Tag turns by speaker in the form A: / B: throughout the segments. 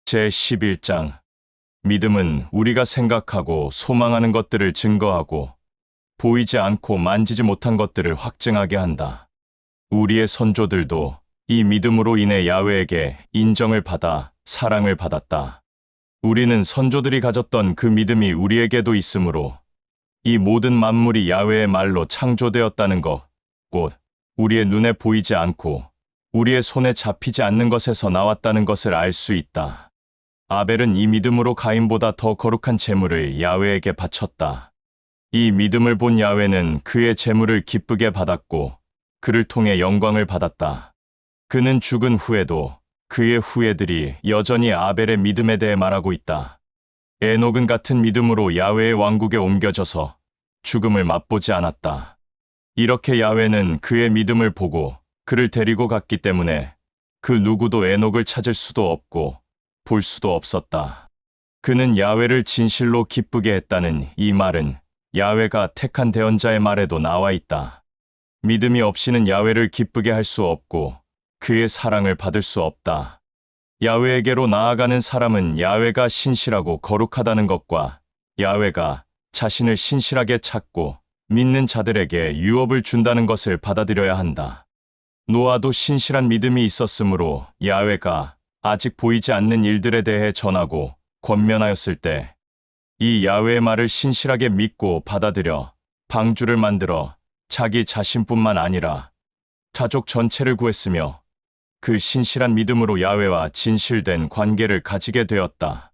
A: 제11장 믿음은 우리가 생각하고 소망하는 것들을 증거하고 보이지 않고 만지지 못한 것들을 확증하게 한다. 우리의 선조들도 이 믿음으로 인해 야훼에게 인정을 받아 사랑을 받았다. 우리는 선조들이 가졌던 그 믿음이 우리에게도 있으므로 이 모든 만물이 야훼의 말로 창조되었다는 것, 곧 우리의 눈에 보이지 않고 우리의 손에 잡히지 않는 것에서 나왔다는 것을 알 수 있다. 아벨은 이 믿음으로 가인보다 더 거룩한 제물을 야훼에게 바쳤다. 이 믿음을 본 야훼는 그의 제물을 기쁘게 받았고 그를 통해 영광을 받았다. 그는 죽은 후에도 그의 후예들이 여전히 아벨의 믿음에 대해 말하고 있다. 에녹은 같은 믿음으로 야훼의 왕국에 옮겨져서 죽음을 맛보지 않았다. 이렇게 야훼는 그의 믿음을 보고 그를 데리고 갔기 때문에 그 누구도 에녹을 찾을 수도 없고 볼 수도 없었다. 그는 야훼를 진실로 기쁘게 했다는 이 말은 야훼가 택한 대언자의 말에도 나와 있다. 믿음이 없이는 야훼를 기쁘게 할 수 없고 그의 사랑을 받을 수 없다. 야훼에게로 나아가는 사람은 야훼가 신실하고 거룩하다는 것과 야훼가 자신을 신실하게 찾고 믿는 자들에게 유업을 준다는 것을 받아들여야 한다. 노아도 신실한 믿음이 있었으므로 야훼가 아직 보이지 않는 일들에 대해 전하고 권면하였을 때 이 야훼의 말을 신실하게 믿고 받아들여 방주를 만들어 자기 자신뿐만 아니라 가족 전체를 구했으며 그 신실한 믿음으로 야훼와 진실된 관계를 가지게 되었다.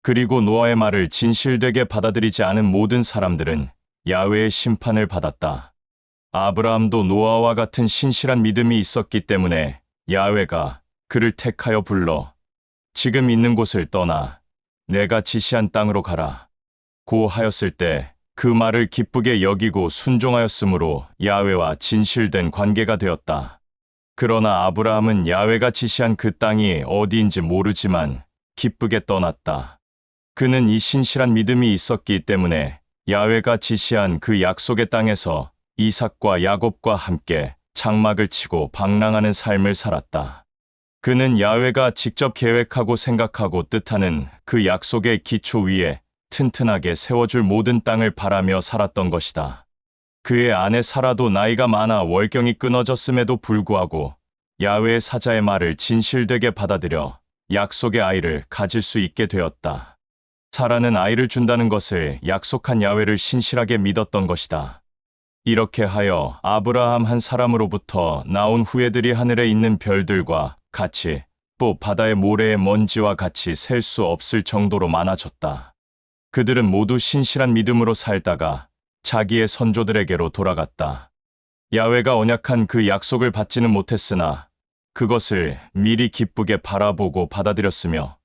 A: 그리고 노아의 말을 진실되게 받아들이지 않은 모든 사람들은 야훼의 심판을 받았다. 아브라함도 노아와 같은 신실한 믿음이 있었기 때문에 야훼가 그를 택하여 불러 지금 있는 곳을 떠나 내가 지시한 땅으로 가라 고 하였을 때 그 말을 기쁘게 여기고 순종하였으므로 야훼와 진실된 관계가 되었다. 그러나 아브라함은 야훼가 지시한 그 땅이 어디인지 모르지만 기쁘게 떠났다. 그는 이 신실한 믿음이 있었기 때문에 야훼가 지시한 그 약속의 땅에서 이삭과 야곱과 함께 장막을 치고 방랑하는 삶을 살았다. 그는 야훼가 직접 계획하고 생각하고 뜻하는 그 약속의 기초 위에 튼튼하게 세워줄 모든 땅을 바라며 살았던 것이다. 그의 아내 사라도 나이가 많아 월경이 끊어졌음에도 불구하고 야훼의 사자의 말을 진실되게 받아들여 약속의 아이를 가질 수 있게 되었다. 사라는 아이를 준다는 것을 약속한 야훼를 신실하게 믿었던 것이다. 이렇게 하여 아브라함 한 사람으로부터 나온 후예들이 하늘에 있는 별들과 같이 또 바다의 모래의 먼지와 같이 셀 수 없을 정도로 많아졌다. 그들은 모두 신실한 믿음으로 살다가 자기의 선조들에게로 돌아갔다. 야훼가 언약한 그 약속을 받지는 못했으나 그것을 미리 기쁘게 바라보고 받아들였으며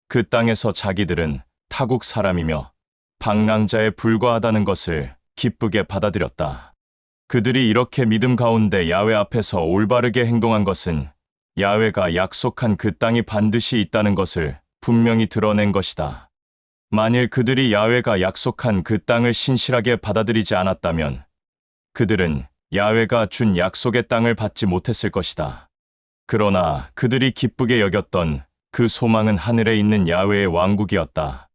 A: 그 땅에서 자기들은 타국 사람이며 방랑자에 불과하다는 것을 기쁘게 받아들였다. 그들이 이렇게 믿음 가운데 야훼 앞에서 올바르게 행동한 것은 야훼가 약속한 그 땅이 반드시 있다는 것을 분명히 드러낸 것이다. 만일 그들이 야훼가 약속한 그 땅을 신실하게 받아들이지 않았다면 그들은 야훼가 준 약속의 땅을 받지 못했을 것이다. 그러나 그들이 기쁘게 여겼던 그 소망은 하늘에 있는 야훼의 왕국이었다.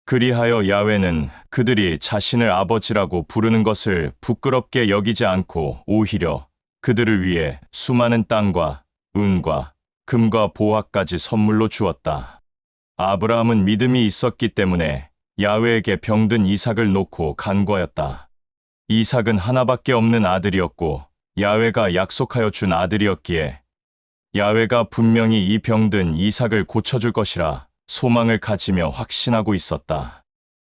A: 그리하여 야훼는 그들이 자신을 아버지라고 부르는 것을 부끄럽게 여기지 않고 오히려 그들을 위해 수많은 땅과 은과 금과 보화까지 선물로 주었다. 아브라함은 믿음이 있었기 때문에 야훼에게 병든 이삭을 놓고 간구하였다. 이삭은 하나밖에 없는 아들이었고 야훼가 약속하여 준 아들이었기에 야훼가 분명히 이 병든 이삭을 고쳐줄 것이라 소망을 가지며 확신하고 있었다.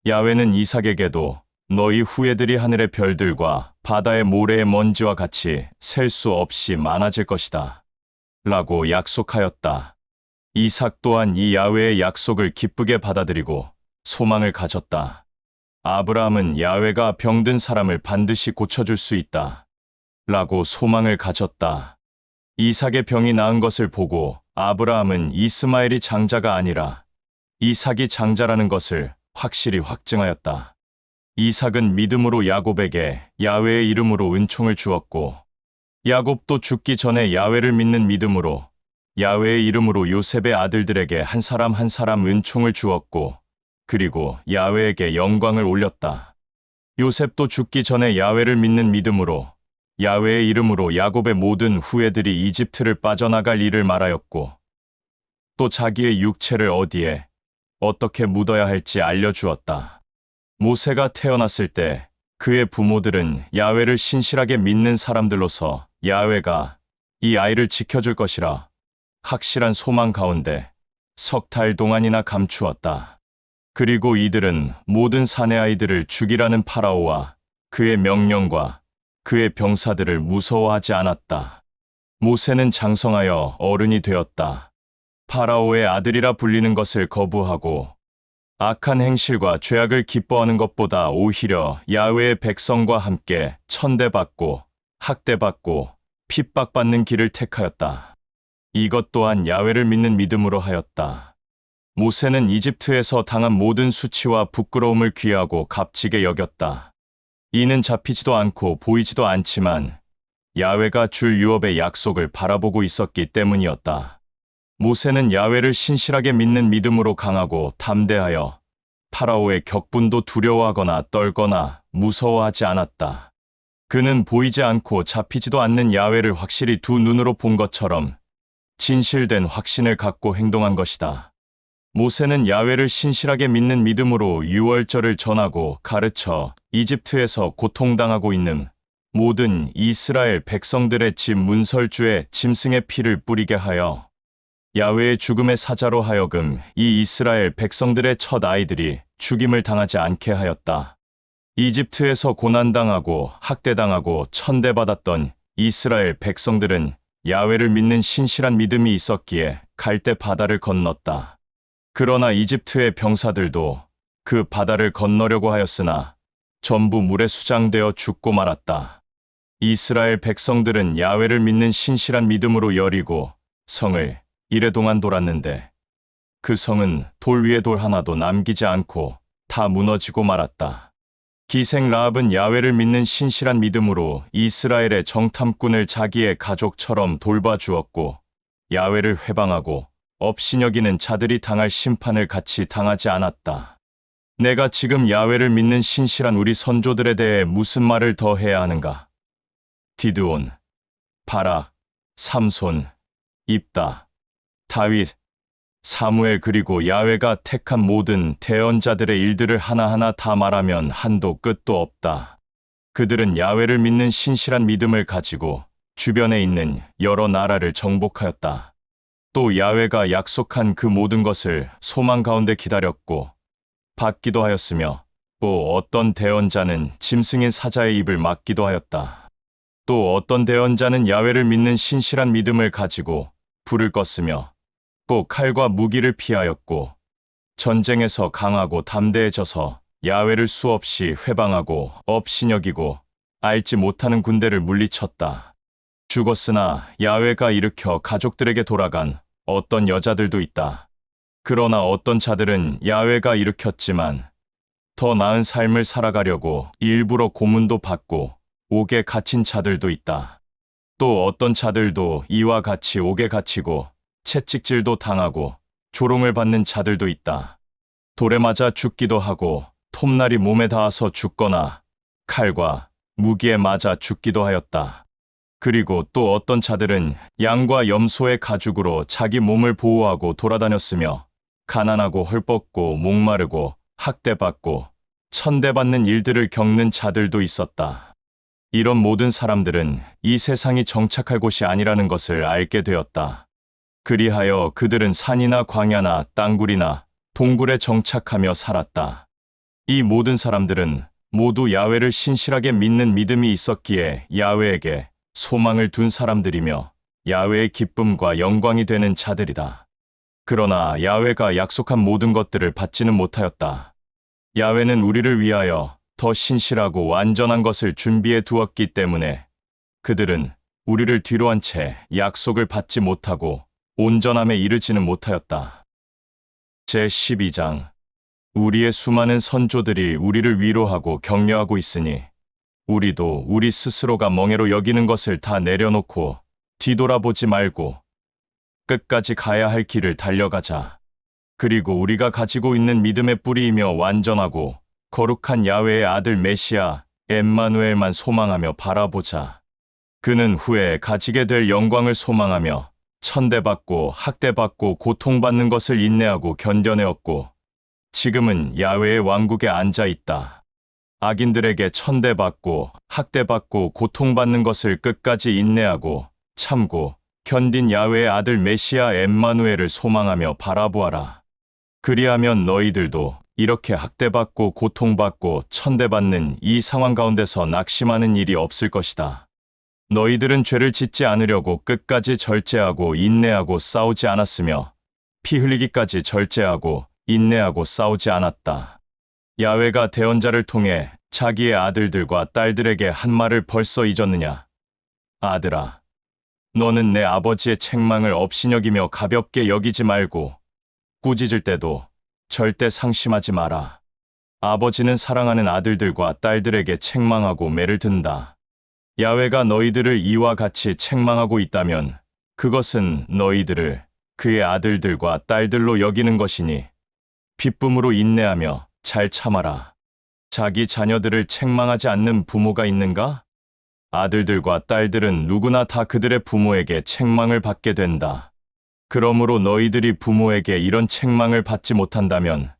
A: 야훼는 이삭에게도 너희 후예들이 하늘의 별들과 바다의 모래의 먼지와 같이 셀 수 없이 많아질 것이다. 라고 약속하였다. 이삭 또한 이 야훼의 약속을 기쁘게 받아들이고 소망을 가졌다. 아브라함은 야훼가 병든 사람을 반드시 고쳐줄 수 있다. 라고 소망을 가졌다. 이삭의 병이 나은 것을 보고 아브라함은 이스마엘이 장자가 아니라 이삭이 장자라는 것을 확실히 확증하였다. 이삭은 믿음으로 야곱에게 야훼의 이름으로 은총을 주었고 야곱도 죽기 전에 야훼를 믿는 믿음으로 야훼의 이름으로 요셉의 아들들에게 한 사람 한 사람 은총을 주었고 그리고 야훼에게 영광을 올렸다. 요셉도 죽기 전에 야훼를 믿는 믿음으로 야훼의 이름으로 야곱의 모든 후예들이 이집트를 빠져나갈 일을 말하였고 또 자기의 육체를 어디에 어떻게 묻어야 할지 알려주었다. 모세가 태어났을 때 그의 부모들은 야훼를 신실하게 믿는 사람들로서 야훼가 이 아이를 지켜줄 것이라 확실한 소망 가운데 석 달 동안이나 감추었다. 그리고 이들은 모든 사내 아이들을 죽이라는 파라오와 그의 명령과 그의 병사들을 무서워하지 않았다. 모세는 장성하여 어른이 되었다. 파라오의 아들이라 불리는 것을 거부하고 악한 행실과 죄악을 기뻐하는 것보다 오히려 야훼의 백성과 함께 천대받고 학대받고 핍박받는 길을 택하였다. 이것 또한 야훼를 믿는 믿음으로 하였다. 모세는 이집트에서 당한 모든 수치와 부끄러움을 귀하고 값지게 여겼다. 이는 잡히지도 않고 보이지도 않지만 야훼가 줄 유업의 약속을 바라보고 있었기 때문이었다. 모세는 야훼를 신실하게 믿는 믿음으로 강하고 담대하여 파라오의 격분도 두려워하거나 떨거나 무서워하지 않았다. 그는 보이지 않고 잡히지도 않는 야훼를 확실히 두 눈으로 본 것처럼 진실된 확신을 갖고 행동한 것이다. 모세는 야훼를 신실하게 믿는 믿음으로 유월절을 전하고 가르쳐 이집트에서 고통당하고 있는 모든 이스라엘 백성들의 집 문설주에 짐승의 피를 뿌리게 하여 야훼의 죽음의 사자로 하여금 이 이스라엘 백성들의 첫 아이들이 죽임을 당하지 않게 하였다. 이집트에서 고난당하고 학대당하고 천대받았던 이스라엘 백성들은 야훼를 믿는 신실한 믿음이 있었기에 갈대 바다를 건넜다. 그러나 이집트의 병사들도 그 바다를 건너려고 하였으나 전부 물에 수장되어 죽고 말았다. 이스라엘 백성들은 야훼를 믿는 신실한 믿음으로 여리고 성을 이레동안 돌았는데 그 성은 돌 위에 돌 하나도 남기지 않고 다 무너지고 말았다. 기생 라합은 야훼를 믿는 신실한 믿음으로 이스라엘의 정탐꾼을 자기의 가족처럼 돌봐주었고 야훼를 회방하고 업신여기는 자들이 당할 심판을 같이 당하지 않았다. 내가 지금 야훼를 믿는 신실한 우리 선조들에 대해 무슨 말을 더 해야 하는가? 디드온, 바락, 삼손, 입다, 다윗, 사무엘 그리고 야훼가 택한 모든 대언자들의 일들을 하나하나 다 말하면 한도 끝도 없다. 그들은 야훼를 믿는 신실한 믿음을 가지고 주변에 있는 여러 나라를 정복하였다. 또 야훼가 약속한 그 모든 것을 소망 가운데 기다렸고 받기도 하였으며 또 어떤 대언자는 짐승인 사자의 입을 막기도 하였다. 또 어떤 대언자는 야훼를 믿는 신실한 믿음을 가지고 불을 껐으며 또 칼과 무기를 피하였고 전쟁에서 강하고 담대해져서 야훼를 수없이 회방하고 업신여기고 알지 못하는 군대를 물리쳤다. 죽었으나 야훼가 일으켜 가족들에게 돌아간 어떤 여자들도 있다. 그러나 어떤 자들은 야훼가 일으켰지만 더 나은 삶을 살아가려고 일부러 고문도 받고 옥에 갇힌 자들도 있다. 또 어떤 자들도 이와 같이 옥에 갇히고 채찍질도 당하고 조롱을 받는 자들도 있다. 돌에 맞아 죽기도 하고 톱날이 몸에 닿아서 죽거나 칼과 무기에 맞아 죽기도 하였다. 그리고 또 어떤 자들은 양과 염소의 가죽으로 자기 몸을 보호하고 돌아다녔으며 가난하고 헐벗고 목마르고 학대받고 천대받는 일들을 겪는 자들도 있었다. 이런 모든 사람들은 이 세상이 정착할 곳이 아니라는 것을 알게 되었다. 그리하여 그들은 산이나 광야나 땅굴이나 동굴에 정착하며 살았다. 이 모든 사람들은 모두 야훼를 신실하게 믿는 믿음이 있었기에 야훼에게 소망을 둔 사람들이며 야훼의 기쁨과 영광이 되는 자들이다. 그러나 야훼가 약속한 모든 것들을 받지는 못하였다. 야훼는 우리를 위하여 더 신실하고 완전한 것을 준비해 두었기 때문에 그들은 우리를 뒤로한 채 약속을 받지 못하고 온전함에 이르지는 못하였다. 제12장 우리의 수많은 선조들이 우리를 위로하고 격려하고 있으니 우리도 우리 스스로가 멍해로 여기는 것을 다 내려놓고 뒤돌아보지 말고 끝까지 가야 할 길을 달려가자. 그리고 우리가 가지고 있는 믿음의 뿌리이며 완전하고 거룩한 야훼의 아들 메시아 엠마누엘만 소망하며 바라보자. 그는 후에 가지게 될 영광을 소망하며 천대받고 학대받고 고통받는 것을 인내하고 견뎌내었고 지금은 야훼의 왕국에 앉아 있다. 악인들에게 천대받고 학대받고 고통받는 것을 끝까지 인내하고 참고 견딘 야훼의 아들 메시아 엠마누엘을 소망하며 바라보아라. 그리하면 너희들도 이렇게 학대받고 고통받고 천대받는 이 상황 가운데서 낙심하는 일이 없을 것이다. 너희들은 죄를 짓지 않으려고 끝까지 절제하고 인내하고 싸우지 않았으며 피 흘리기까지 절제하고 인내하고 싸우지 않았다. 야훼가 대언자를 통해 자기의 아들들과 딸들에게 한 말을 벌써 잊었느냐? 아들아, 너는 내 아버지의 책망을 업신여기며 가볍게 여기지 말고 꾸짖을 때도 절대 상심하지 마라. 아버지는 사랑하는 아들들과 딸들에게 책망하고 매를 든다. 야훼가 너희들을 이와 같이 책망하고 있다면 그것은 너희들을 그의 아들들과 딸들로 여기는 것이니 기쁨으로 인내하며 잘 참아라. 자기 자녀들을 책망하지 않는 부모가 있는가? 아들들과 딸들은 누구나 다 그들의 부모에게 책망을 받게 된다. 그러므로 너희들이 부모에게 이런 책망을 받지 못한다면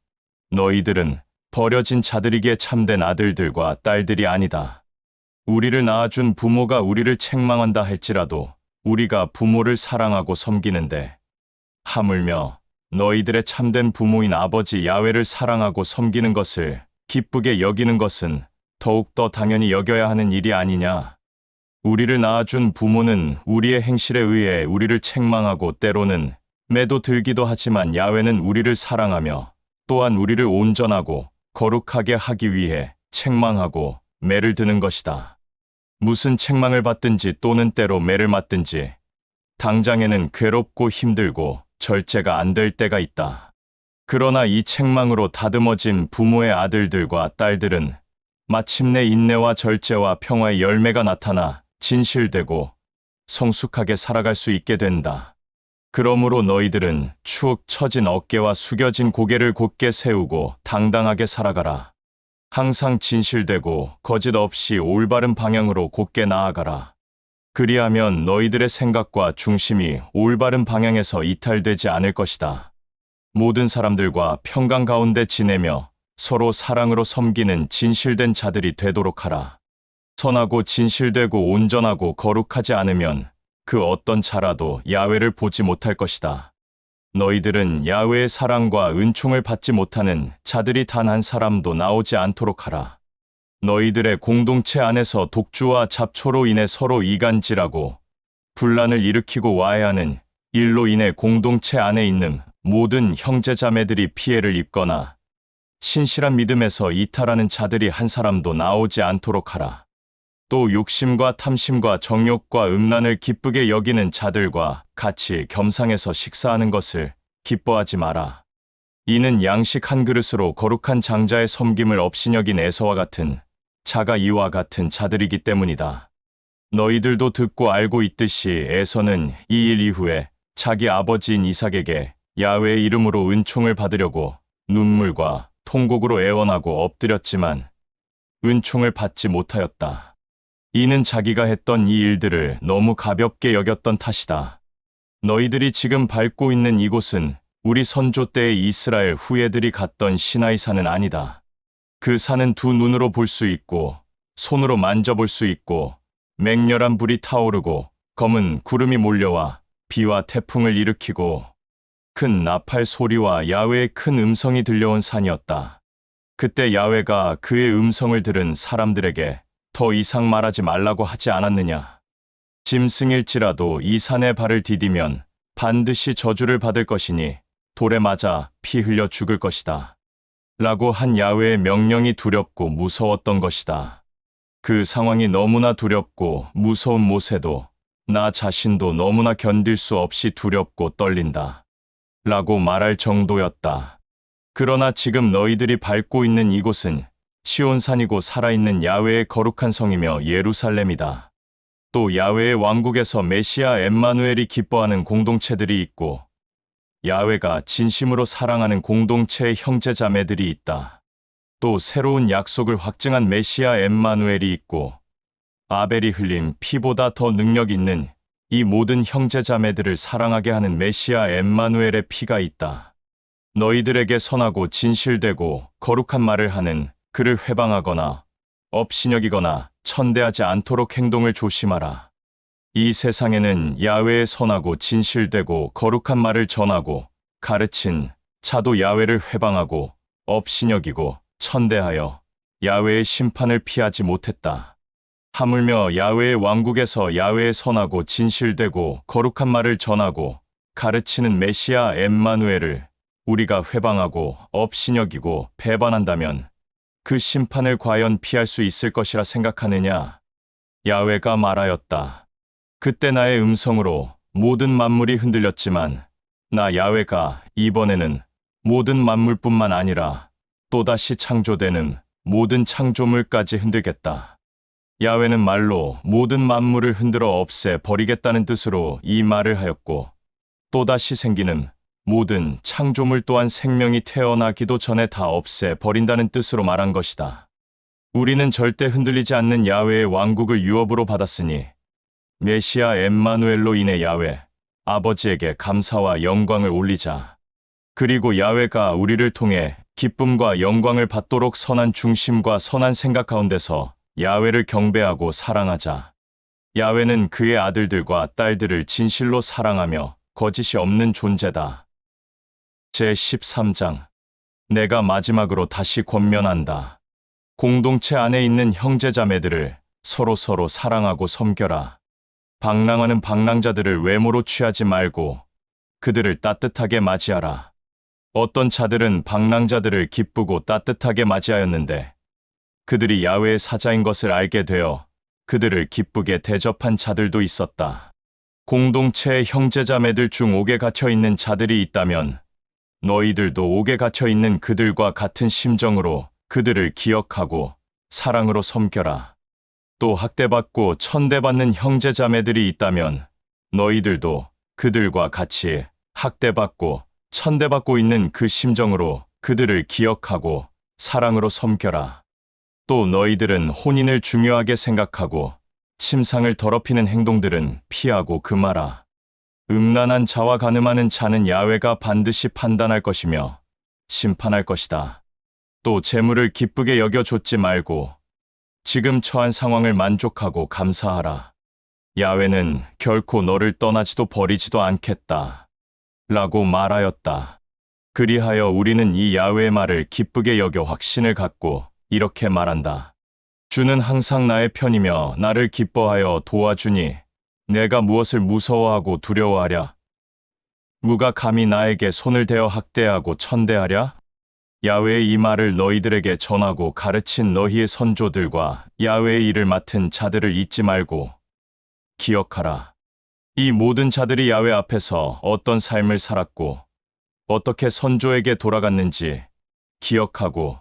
A: 너희들은 버려진 자들이기에 참된 아들들과 딸들이 아니다. 우리를 낳아준 부모가 우리를 책망한다 할지라도 우리가 부모를 사랑하고 섬기는데 하물며 너희들의 참된 부모인 아버지 야훼를 사랑하고 섬기는 것을 기쁘게 여기는 것은 더욱더 당연히 여겨야 하는 일이 아니냐. 우리를 낳아준 부모는 우리의 행실에 의해 우리를 책망하고 때로는 매도 들기도 하지만 야훼는 우리를 사랑하며 또한 우리를 온전하고 거룩하게 하기 위해 책망하고 매를 드는 것이다. 무슨 책망을 받든지 또는 때로 매를 맞든지 당장에는 괴롭고 힘들고 절제가 안 될 때가 있다. 그러나 이 책망으로 다듬어진 부모의 아들들과 딸들은 마침내 인내와 절제와 평화의 열매가 나타나 진실되고 성숙하게 살아갈 수 있게 된다. 그러므로 너희들은 축 처진 어깨와 숙여진 고개를 곧게 세우고 당당하게 살아가라. 항상 진실되고 거짓 없이 올바른 방향으로 곧게 나아가라. 그리하면 너희들의 생각과 중심이 올바른 방향에서 이탈되지 않을 것이다. 모든 사람들과 평강 가운데 지내며 서로 사랑으로 섬기는 진실된 자들이 되도록 하라. 선하고 진실되고 온전하고 거룩하지 않으면 그 어떤 자라도 야훼를 보지 못할 것이다. 너희들은 야훼의 사랑과 은총을 받지 못하는 자들이 단 한 사람도 나오지 않도록 하라. 너희들의 공동체 안에서 독주와 잡초로 인해 서로 이간질하고 분란을 일으키고 와해하는 일로 인해 공동체 안에 있는 모든 형제자매들이 피해를 입거나 신실한 믿음에서 이탈하는 자들이 한 사람도 나오지 않도록 하라. 또 욕심과 탐심과 정욕과 음란을 기쁘게 여기는 자들과 같이 겸상해서 식사하는 것을 기뻐하지 마라. 이는 양식 한 그릇으로 거룩한 장자의 섬김을 업신여긴 에서와 같은 자가 이와 같은 자들이기 때문이다. 너희들도 듣고 알고 있듯이 에서는 이 일 이후에 자기 아버지인 이삭에게 야훼의 이름으로 은총을 받으려고 눈물과 통곡으로 애원하고 엎드렸지만 은총을 받지 못하였다. 이는 자기가 했던 이 일들을 너무 가볍게 여겼던 탓이다. 너희들이 지금 밟고 있는 이곳은 우리 선조 때의 이스라엘 후예들이 갔던 시나이 산은 아니다. 그 산은 두 눈으로 볼 수 있고 손으로 만져볼 수 있고 맹렬한 불이 타오르고 검은 구름이 몰려와 비와 태풍을 일으키고 큰 나팔 소리와 야훼의 큰 음성이 들려온 산이었다. 그때 야훼가 그의 음성을 들은 사람들에게 더 이상 말하지 말라고 하지 않았느냐. 짐승일지라도 이 산에 발을 디디면 반드시 저주를 받을 것이니 돌에 맞아 피 흘려 죽을 것이다. 라고 한 야훼의 명령이 두렵고 무서웠던 것이다. 그 상황이 너무나 두렵고 무서운 모세도 나 자신도 너무나 견딜 수 없이 두렵고 떨린다. 라고 말할 정도였다. 그러나 지금 너희들이 밟고 있는 이곳은 시온산이고 살아있는 야훼의 거룩한 성이며 예루살렘이다. 또 야훼의 왕국에서 메시아 엠마누엘이 기뻐하는 공동체들이 있고 야훼가 진심으로 사랑하는 공동체의 형제 자매들이 있다. 또 새로운 약속을 확증한 메시아 엠마누엘이 있고 아벨이 흘린 피보다 더 능력 있는 이 모든 형제 자매들을 사랑하게 하는 메시아 엠마누엘의 피가 있다. 너희들에게 선하고 진실되고 거룩한 말을 하는 그를 회방하거나 업신여기거나 천대하지 않도록 행동을 조심하라. 이 세상에는 야훼의 선하고 진실되고 거룩한 말을 전하고 가르친 자도 야훼를 회방하고 업신여기고 천대하여 야훼의 심판을 피하지 못했다. 하물며 야훼의 왕국에서 야훼의 선하고 진실되고 거룩한 말을 전하고 가르치는 메시아 엠마누엘을 우리가 회방하고 업신여기고 배반한다면 그 심판을 과연 피할 수 있을 것이라 생각하느냐? 야훼가 말하였다. 그때 나의 음성으로 모든 만물이 흔들렸지만 나 야훼가 이번에는 모든 만물뿐만 아니라 또다시 창조되는 모든 창조물까지 흔들겠다. 야훼는 말로 모든 만물을 흔들어 없애 버리겠다는 뜻으로 이 말을 하였고 또다시 생기는 모든 창조물 또한 생명이 태어나기도 전에 다 없애 버린다는 뜻으로 말한 것이다. 우리는 절대 흔들리지 않는 야훼의 왕국을 유업으로 받았으니 메시아 엠마누엘로 인해 야훼 아버지에게 감사와 영광을 올리자. 그리고 야훼가 우리를 통해 기쁨과 영광을 받도록 선한 중심과 선한 생각 가운데서 야훼를 경배하고 사랑하자. 야훼는 그의 아들들과 딸들을 진실로 사랑하며 거짓이 없는 존재다. 제13장. 내가 마지막으로 다시 권면한다. 공동체 안에 있는 형제자매들을 서로 사랑하고 섬겨라. 방랑하는 방랑자들을 외모로 취하지 말고 그들을 따뜻하게 맞이하라. 어떤 자들은 방랑자들을 기쁘고 따뜻하게 맞이하였는데 그들이 야훼의 사자인 것을 알게 되어 그들을 기쁘게 대접한 자들도 있었다. 공동체의 형제자매들 중 옥에 갇혀 있는 자들이 있다면 너희들도 옥에 갇혀 있는 그들과 같은 심정으로 그들을 기억하고 사랑으로 섬겨라. 또 학대받고 천대받는 형제자매들이 있다면 너희들도 그들과 같이 학대받고 천대받고 있는 그 심정으로 그들을 기억하고 사랑으로 섬겨라. 또 너희들은 혼인을 중요하게 생각하고 침상을 더럽히는 행동들은 피하고 금하라. 음란한 자와 간음하는 자는 야훼가 반드시 판단할 것이며 심판할 것이다. 또 재물을 기쁘게 여겨줬지 말고 지금 처한 상황을 만족하고 감사하라. 야훼는 결코 너를 떠나지도 버리지도 않겠다. 라고 말하였다. 그리하여 우리는 이 야훼의 말을 기쁘게 여겨 확신을 갖고 이렇게 말한다. 주는 항상 나의 편이며 나를 기뻐하여 도와주니 내가 무엇을 무서워하고 두려워하랴? 누가 감히 나에게 손을 대어 학대하고 천대하랴? 야훼의 이 말을 너희들에게 전하고 가르친 너희의 선조들과 야훼의 일을 맡은 자들을 잊지 말고 기억하라. 이 모든 자들이 야훼 앞에서 어떤 삶을 살았고 어떻게 선조에게 돌아갔는지 기억하고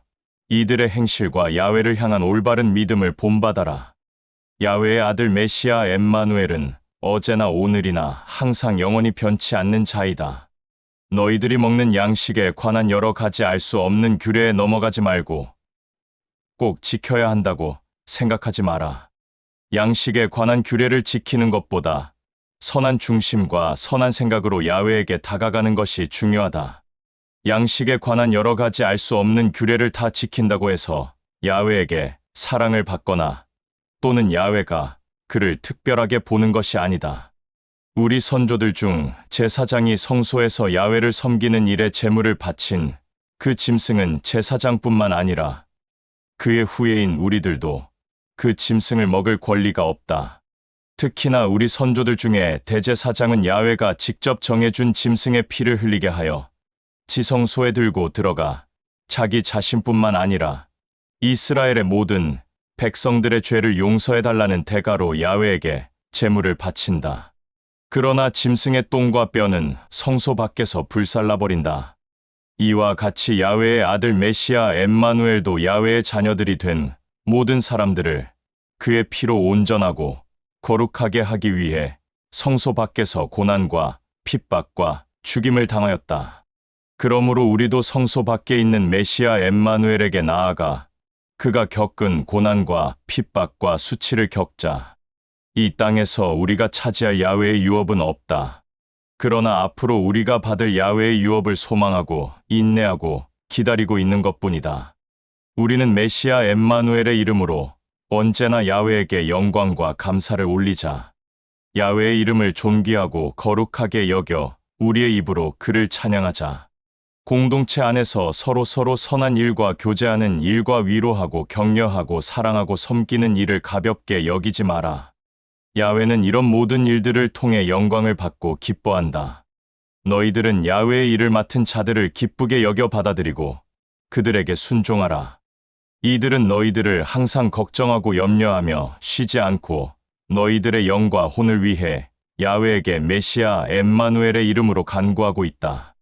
A: 이들의 행실과 야훼를 향한 올바른 믿음을 본받아라. 야훼의 아들 메시아 엠마누엘은 어제나 오늘이나 항상 영원히 변치 않는 자이다. 너희들이 먹는 양식에 관한 여러 가지 알 수 없는 규례에 넘어가지 말고 꼭 지켜야 한다고 생각하지 마라. 양식에 관한 규례를 지키는 것보다 선한 중심과 선한 생각으로 야훼에게 다가가는 것이 중요하다. 양식에 관한 여러 가지 알 수 없는 규례를 다 지킨다고 해서 야훼에게 사랑을 받거나 또는 야훼가 그를 특별하게 보는 것이 아니다. 우리 선조들 중 제사장이 성소에서 야훼를 섬기는 일에 제물을 바친 그 짐승은 제사장뿐만 아니라 그의 후예인 우리들도 그 짐승을 먹을 권리가 없다. 특히나 우리 선조들 중에 대제사장은 야훼가 직접 정해준 짐승의 피를 흘리게 하여 지성소에 들고 들어가 자기 자신뿐만 아니라 이스라엘의 모든 백성들의 죄를 용서해달라는 대가로 야훼에게 제물을 바친다. 그러나 짐승의 똥과 뼈는 성소 밖에서 불살라버린다. 이와 같이 야훼의 아들 메시아 엠마누엘도 야훼의 자녀들이 된 모든 사람들을 그의 피로 온전하고 거룩하게 하기 위해 성소 밖에서 고난과 핍박과 죽임을 당하였다. 그러므로 우리도 성소 밖에 있는 메시아 엠마누엘에게 나아가 그가 겪은 고난과 핍박과 수치를 겪자. 이 땅에서 우리가 차지할 야훼의 유업은 없다. 그러나 앞으로 우리가 받을 야훼의 유업을 소망하고 인내하고 기다리고 있는 것뿐이다. 우리는 메시아 엠마누엘의 이름으로 언제나 야훼에게 영광과 감사를 올리자. 야훼의 이름을 존귀하고 거룩하게 여겨 우리의 입으로 그를 찬양하자. 공동체 안에서 서로 선한 일과 교제하는 일과 위로하고 격려하고 사랑하고 섬기는 일을 가볍게 여기지 마라. 야훼는 이런 모든 일들을 통해 영광을 받고 기뻐한다. 너희들은 야훼의 일을 맡은 자들을 기쁘게 여겨 받아들이고 그들에게 순종하라. 이들은 너희들을 항상 걱정하고 염려하며 쉬지 않고 너희들의 영과 혼을 위해 야훼에게 메시아 엠마누엘의 이름으로 간구하고 있다.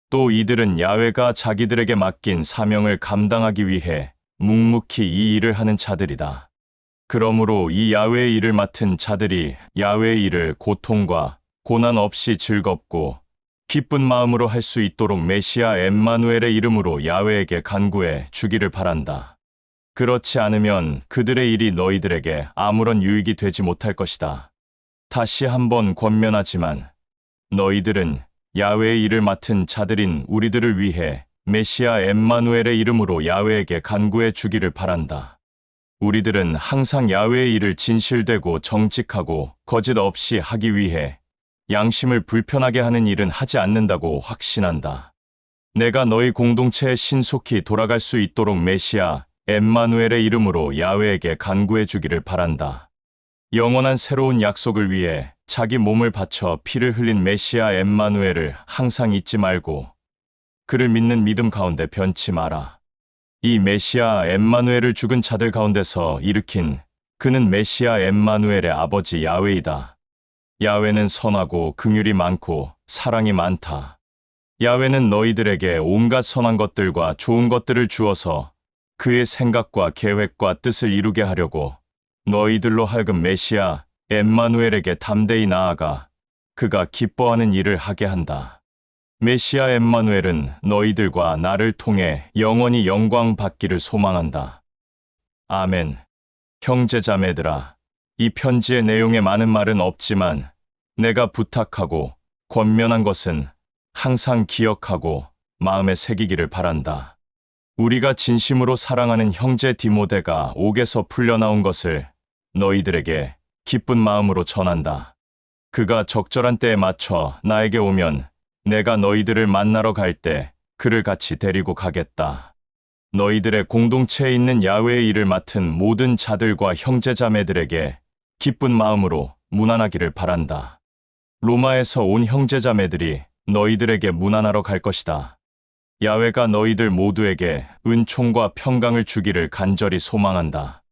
A: 또 이들은 야훼가 자기들에게 맡긴 사명을 감당하기 위해 묵묵히 이 일을 하는 자들이다. 그러므로 이 야훼의 일을 맡은 자들이 야훼의 일을 고통과 고난 없이 즐겁고 기쁜 마음으로 할 수 있도록 메시아 엠마누엘의 이름으로 야훼에게 간구해 주기를 바란다. 그렇지 않으면 그들의 일이 너희들에게 아무런 유익이 되지 못할 것이다. 다시 한번 권면하지만 너희들은 야훼의 일을 맡은 자들인 우리들을 위해 메시아 엠마누엘의 이름으로 야훼에게 간구해 주기를 바란다. 우리들은 항상 야훼의 일을 진실되고 정직하고 거짓 없이 하기 위해 양심을 불편하게 하는 일은 하지 않는다고 확신한다. 내가 너희 공동체에 신속히 돌아갈 수 있도록 메시아 엠마누엘의 이름으로 야훼에게 간구해 주기를 바란다. 영원한 새로운 약속을 위해 자기 몸을 바쳐 피를 흘린 메시아 엠마누엘을 항상 잊지 말고 그를 믿는 믿음 가운데 변치 마라. 이 메시아 엠마누엘을 죽은 자들 가운데서 일으킨 그는 메시아 엠마누엘의 아버지 야훼이다. 야훼는 선하고 긍휼이 많고 사랑이 많다. 야훼는 너희들에게 온갖 선한 것들과 좋은 것들을 주어서 그의 생각과 계획과 뜻을 이루게 하려고 너희들로 하여금 메시아 엠마누엘에게 담대히 나아가 그가 기뻐하는 일을 하게 한다. 메시아 엠마누엘은 너희들과 나를 통해 영원히 영광 받기를 소망한다. 아멘. 형제자매들아, 이 편지의 내용에 많은 말은 없지만 내가 부탁하고 권면한 것은 항상 기억하고 마음에 새기기를 바란다. 우리가 진심으로 사랑하는 형제 디모데가 옥에서 풀려나온 것을 너희들에게 기쁜 마음으로 전한다. 그가 적절한 때에 맞춰 나에게 오면 내가 너희들을 만나러 갈 때 그를 같이 데리고 가겠다. 너희들의 공동체에 있는 야훼의 일을 맡은 모든 자들과 형제자매들에게 기쁜 마음으로 문안하기를 바란다. 로마에서 온 형제자매들이 너희들에게 문안하러 갈 것이다. 야훼가 너희들 모두에게 은총과 평강을 주기를 간절히 소망한다.